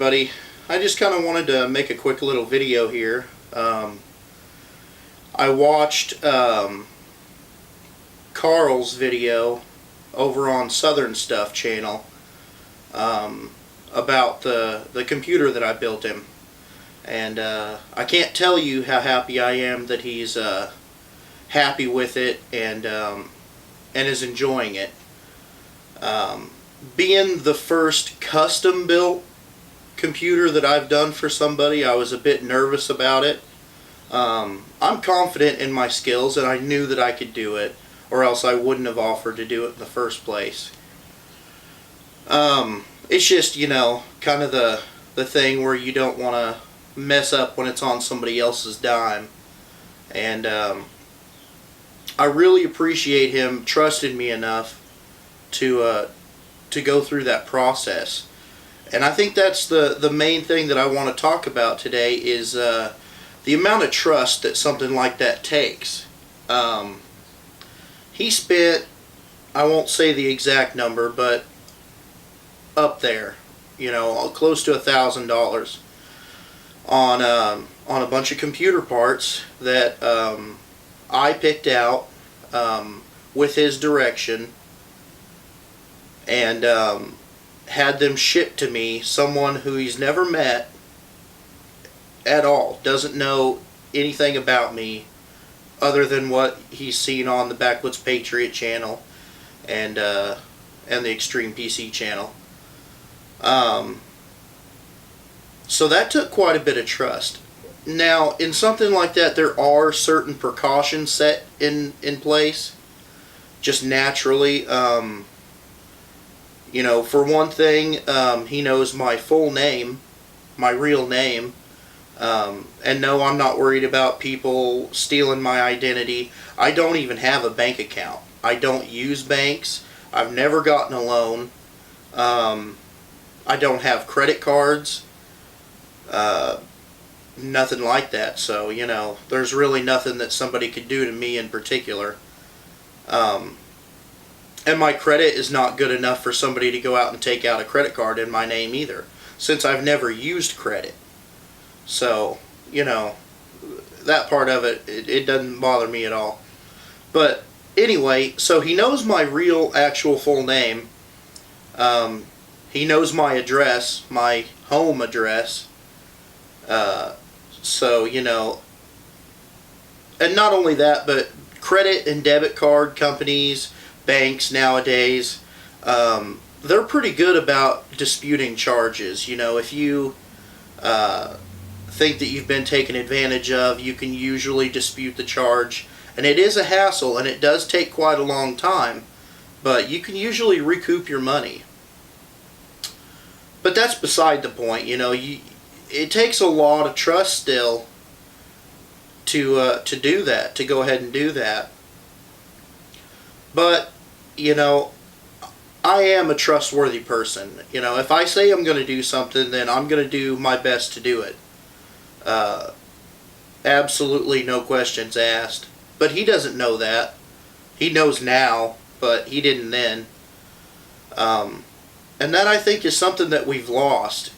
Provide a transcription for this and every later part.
everybody. I just kind of wanted to make a quick little video here. I watched Karl's video over on Southern Stuff channel about the computer that I built him. And I can't tell you how happy I am that he's happy with it and is enjoying it. Being the first custom built computer that I've done for somebody, I was a bit nervous about it. I'm confident in my skills, and I knew that I could do it, or else I wouldn't have offered to do it in the first place. It's just, you know, kind of the thing where you don't want to mess up when it's on somebody else's dime. And I really appreciate him trusting me enough to go through that process. And I think that's the main thing that I want to talk about today is the amount of trust that something like that takes. He spent, I won't say the exact number, but up there, you know, close to $1,000 on a bunch of computer parts that I picked out with his direction, and had them shipped to me. Someone who he's never met at all, doesn't know anything about me other than what he's seen on the Backwoods Patriot channel and the Extreme PC channel. So that took quite a bit of trust. Now, in something like that, there are certain precautions set in place, just naturally. You know, for one thing, he knows my full name, my real name. And no, I'm not worried about people stealing my identity. I don't even have a bank account. I don't use banks. I've never gotten a loan. I don't have credit cards. Nothing like that. So, you know, there's really nothing that somebody could do to me in particular. And my credit is not good enough for somebody to go out and take out a credit card in my name either, since I've never used credit. So, you know, that part of it doesn't bother me at all. But anyway, so he knows my real, actual full name. He knows my address, my home address. So, you know, and not only that, but credit and debit card companies, banks nowadays, they're pretty good about disputing charges. You know, if you think that you've been taken advantage of, you can usually dispute the charge. And it is a hassle, and it does take quite a long time, but you can usually recoup your money. But that's beside the point. You know, it takes a lot of trust still to do that, to go ahead and do that. But, you know, I am a trustworthy person. You know, if I say I'm going to do something, then I'm going to do my best to do it. Absolutely no questions asked. But he doesn't know that. He knows now, but he didn't then. And that, I think, is something that we've lost.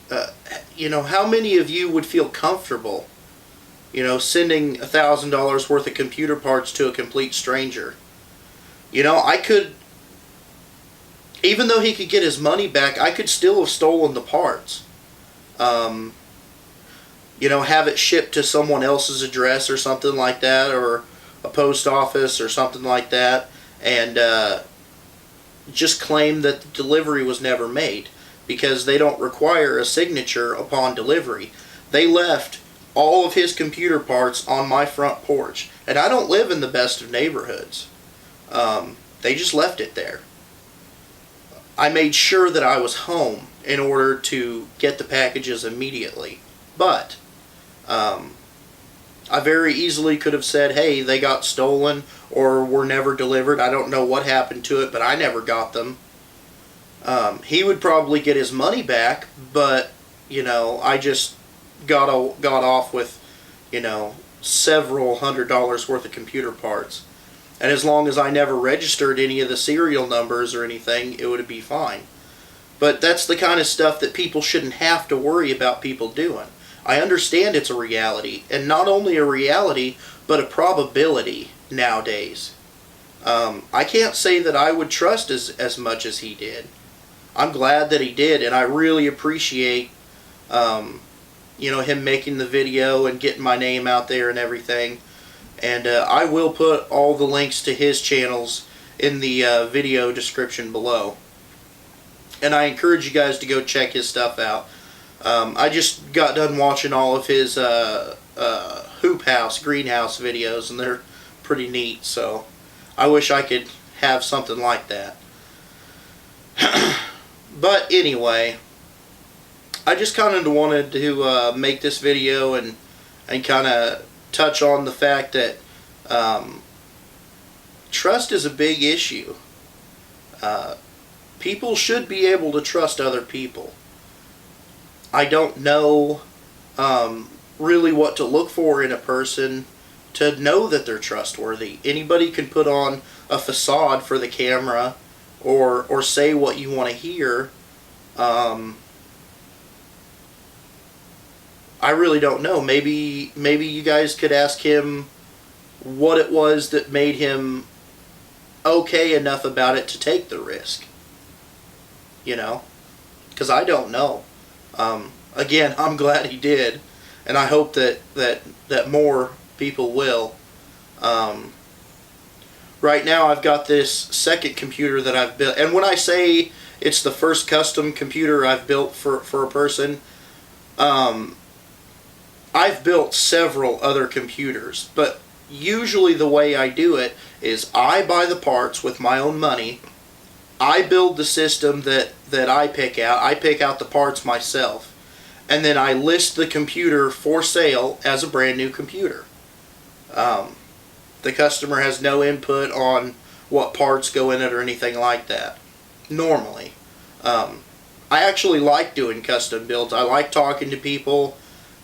You know, how many of you would feel comfortable, you know, sending $1,000 worth of computer parts to a complete stranger? You know, I could, even though he could get his money back, I could still have stolen the parts. You know, have it shipped to someone else's address or something like that, or a post office or something like that, and just claim that the delivery was never made, because they don't require a signature upon delivery. They left all of his computer parts on my front porch, and I don't live in the best of neighborhoods. They just left it there. I made sure that I was home in order to get the packages immediately. But I very easily could have said, hey, they got stolen or were never delivered. I don't know what happened to it, but I never got them. He would probably get his money back, but, you know, I just got off with, you know, several $100s worth of computer parts. And as long as I never registered any of the serial numbers or anything, it would be fine. But that's the kind of stuff that people shouldn't have to worry about people doing. I understand it's a reality, and not only a reality, but a probability nowadays. I can't say that I would trust as much as he did. I'm glad that he did, and I really appreciate, him making the video and getting my name out there and everything. And I will put all the links to his channels in the video description below. And I encourage you guys to go check his stuff out. I just got done watching all of his hoop house, greenhouse videos, and they're pretty neat. So I wish I could have something like that. But anyway, I just kind of wanted to make this video and kind of touch on the fact that trust is a big issue. People should be able to trust other people. I don't know really what to look for in a person to know that they're trustworthy. Anybody can put on a facade for the camera or say what you want to hear. I really don't know. Maybe you guys could ask him what it was that made him okay enough about it to take the risk. Because I don't know. Again, I'm glad he did, and I hope that more people will. Right now I've got this second computer that I've built, and when I say it's the first custom computer I've built for a person, I've built several other computers, but usually the way I do it is I buy the parts with my own money. I build the system that I pick out. I pick out the parts myself. And then I list the computer for sale as a brand new computer. The customer has no input on what parts go in it or anything like that. Normally. I actually like doing custom builds. I like talking to people.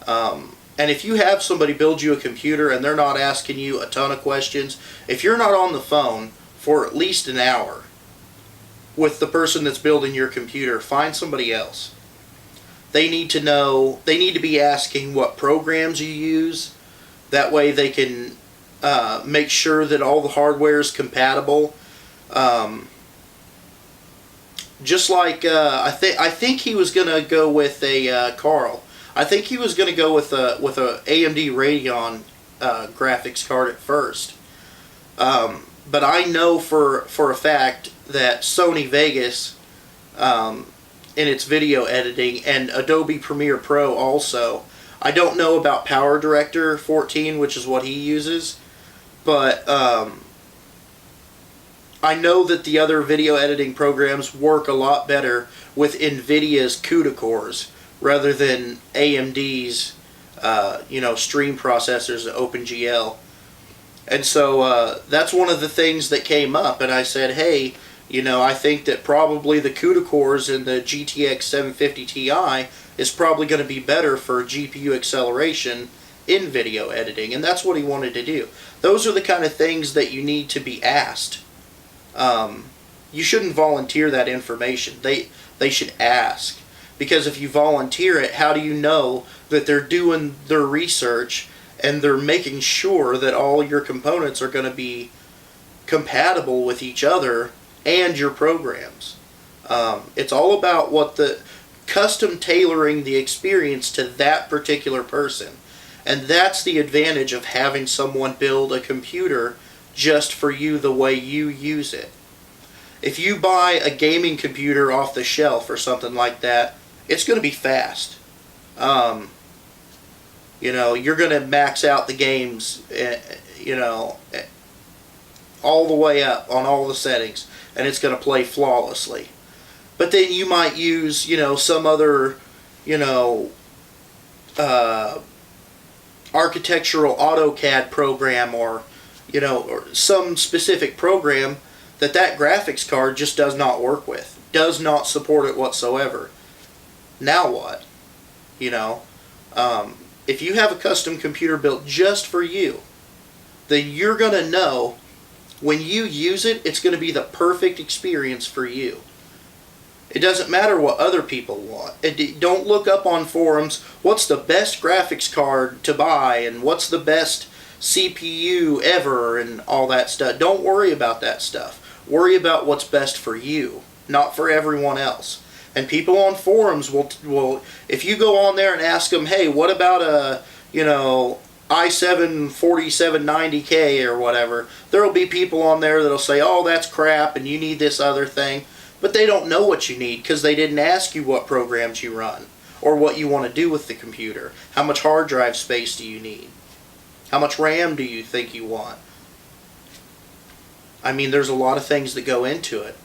And if you have somebody build you a computer and they're not asking you a ton of questions, if you're not on the phone for at least an hour with the person that's building your computer, find somebody else. They need to know, they need to be asking what programs you use. That way they can make sure that all the hardware is compatible. Just like, I think he was going to go with a Karl. I think he was going to go with a AMD Radeon graphics card at first. But I know for a fact that Sony Vegas, in its video editing, and Adobe Premiere Pro also. I don't know about PowerDirector 14, which is what he uses, but I know that the other video editing programs work a lot better with NVIDIA's CUDA cores rather than AMD's stream processors, OpenGL. And so that's one of the things that came up, and I said, hey, I think that probably the CUDA cores in the GTX 750 Ti is probably going to be better for GPU acceleration in video editing, and that's what he wanted to do. Those are the kind of things that you need to be asked. You shouldn't volunteer that information. They should ask. Because if you volunteer it, how do you know that they're doing their research and they're making sure that all your components are going to be compatible with each other and your programs? It's all about what the custom tailoring the experience to that particular person. And that's the advantage of having someone build a computer just for you the way you use it. If you buy a gaming computer off the shelf or something like that, it's going to be fast. You're going to max out the games, all the way up on all the settings, and it's going to play flawlessly. But then you might use, some other, architectural AutoCAD program or some specific program that graphics card just does not work with, does not support it whatsoever. Now what? If you have a custom computer built just for you, then you're going to know when you use it, it's going to be the perfect experience for you. It doesn't matter what other people want. Don't look up on forums, what's the best graphics card to buy and what's the best CPU ever and all that stuff. Don't worry about that stuff. Worry about what's best for you, not for everyone else. And people on forums will if you go on there and ask them, hey, what about a, i7 4790K or whatever, there will be people on there that'll say, oh, that's crap and you need this other thing. But they don't know what you need because they didn't ask you what programs you run or what you want to do with the computer. How much hard drive space do you need? How much RAM do you think you want? I mean, there's a lot of things that go into it.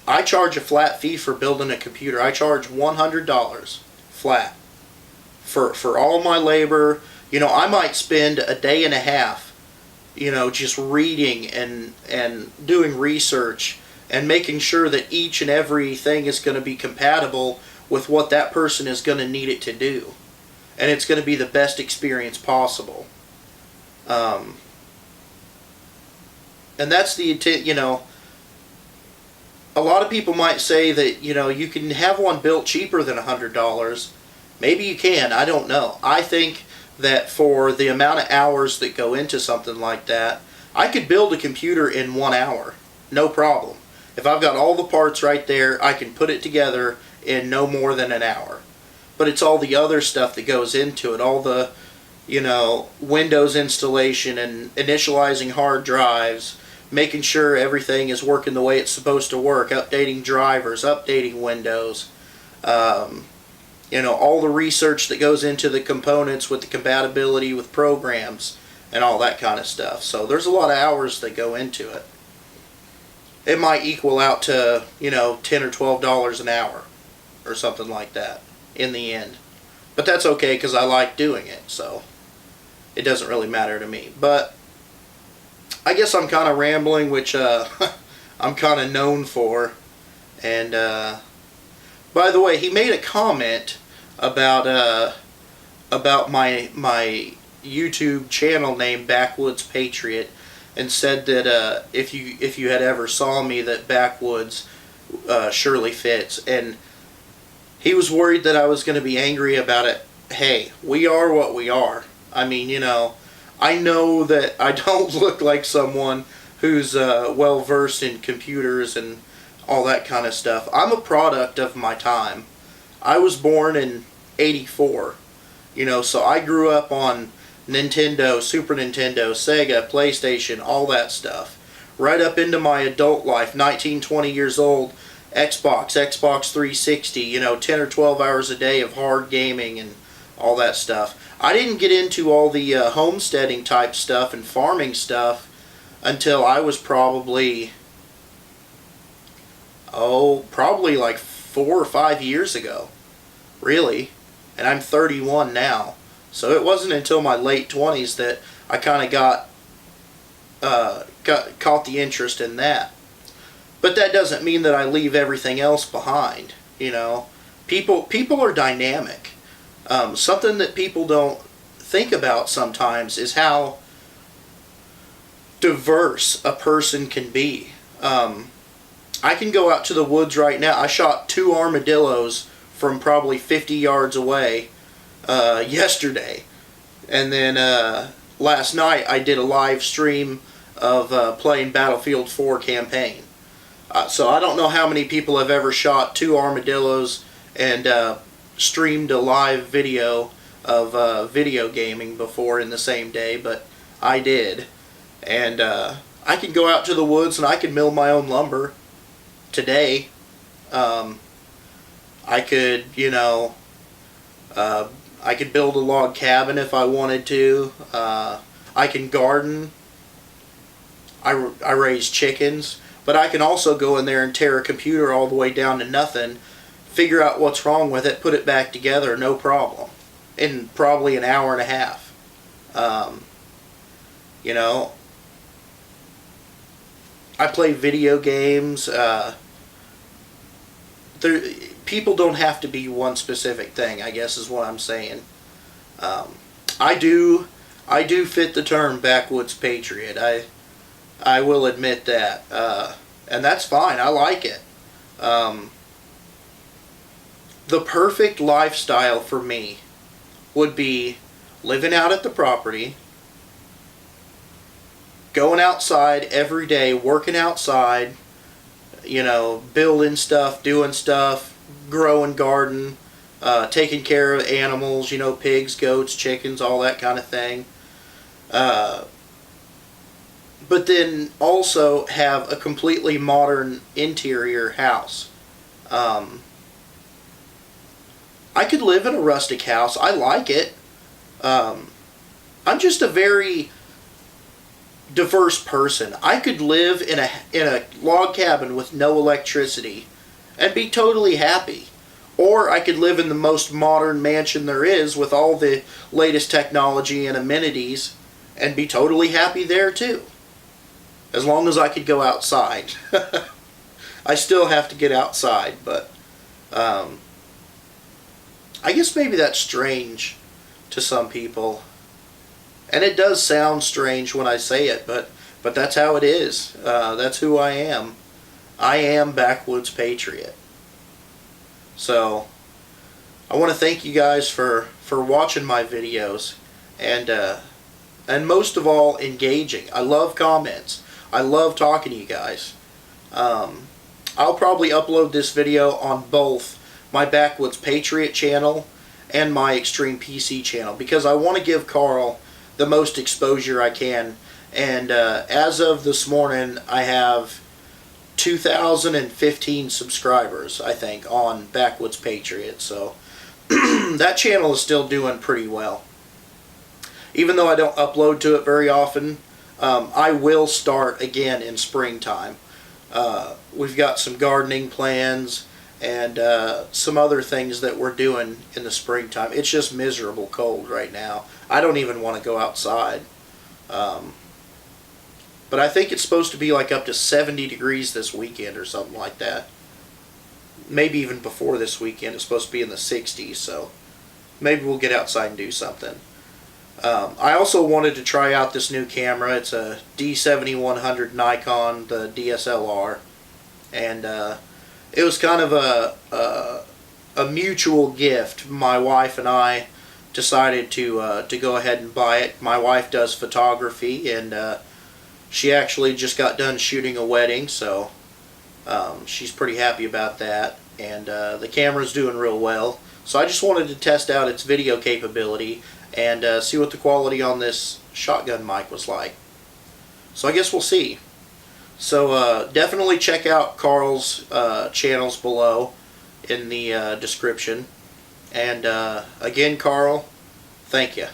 I charge a flat fee for building a computer. I charge $100 flat for all my labor. I might spend a day and a half just reading and doing research and making sure that each and every thing is going to be compatible with what that person is going to need it to do. And it's going to be the best experience possible. And that's the intent, a lot of people might say that, you can have one built cheaper than $100. Maybe you can, I don't know. I think that for the amount of hours that go into something like that, I could build a computer in 1 hour, no problem. If I've got all the parts right there, I can put it together in no more than an hour. But it's all the other stuff that goes into it, all the, Windows installation and initializing hard drives, making sure everything is working the way it's supposed to work, updating drivers, updating Windows, all the research that goes into the components with the compatibility with programs and all that kind of stuff. So there's a lot of hours that go into it. It might equal out to, $10 or $12 an hour or something like that in the end. But that's okay because I like doing it, so it doesn't really matter to me. But I guess I'm kind of rambling, which I'm kind of known for. And by the way, he made a comment about my YouTube channel name, Backwoods Patriot, and said that if you had ever saw me, that Backwoods surely fits. And he was worried that I was going to be angry about it. Hey, we are what we are. I mean, I know that I don't look like someone who's well versed in computers and all that kind of stuff. I'm a product of my time. I was born in '84, so I grew up on Nintendo, Super Nintendo, Sega, PlayStation, all that stuff. Right up into my adult life, 19, 20 years old, Xbox 360, 10 or 12 hours a day of hard gaming and all that stuff. I didn't get into all the homesteading type stuff and farming stuff until I was probably like 4 or 5 years ago, really. And I'm 31 now, so it wasn't until my late 20s that I kind of caught the interest in that. But that doesn't mean that I leave everything else behind. People are dynamic. Something that people don't think about sometimes is how diverse a person can be. I can go out to the woods right now. I shot 2 armadillos from probably 50 yards away yesterday. And then last night I did a live stream of playing Battlefield 4 campaign. So I don't know how many people have ever shot 2 armadillos and streamed a live video of video gaming before in the same day, but I did. And I can go out to the woods and I can mill my own lumber today. I could, I could build a log cabin if I wanted to. I can garden. I raise chickens. But I can also go in there and tear a computer all the way down to nothing, figure out what's wrong with it, put it back together, no problem, in probably an hour and a half. I play video games. People don't have to be one specific thing, I guess is what I'm saying. I do fit the term Backwoods Patriot. I will admit that. And that's fine. I like it. The perfect lifestyle for me would be living out at the property, going outside every day, working outside, building stuff, doing stuff, growing garden, taking care of animals, pigs, goats, chickens, all that kind of thing. But then also have a completely modern interior house. I could live in a rustic house. I like it. I'm just a very diverse person. I could live in a log cabin with no electricity and be totally happy. Or I could live in the most modern mansion there is with all the latest technology and amenities and be totally happy there too. As long as I could go outside. I still have to get outside, but I guess maybe that's strange to some people. And it does sound strange when I say it, but that's how it is. That's who I am. I am Backwoods Patriot. So, I want to thank you guys for watching my videos and most of all, engaging. I love comments. I love talking to you guys. I'll probably upload this video on both my Backwoods Patriot channel and my Extreme PC channel because I want to give Karl the most exposure I can. And as of this morning, I have 2,015 subscribers, I think, on Backwoods Patriot. So that channel is still doing pretty well. Even though I don't upload to it very often, I will start again in springtime. We've got some gardening plans and some other things that we're doing in the springtime. It's just miserable cold right now. I don't even want to go outside. But I think it's supposed to be like up to 70 degrees this weekend or something like that. Maybe even before this weekend it's supposed to be in the 60s, so maybe we'll get outside and do something. I also wanted to try out this new camera. It's a D7100 Nikon, the DSLR, and it was kind of a mutual gift. My wife and I decided to go ahead and buy it. My wife does photography, and she actually just got done shooting a wedding, so she's pretty happy about that. And the camera's doing real well. So I just wanted to test out its video capability and see what the quality on this shotgun mic was like. So I guess we'll see. So definitely check out Karl's channels below in the description. And again, Karl, thank you.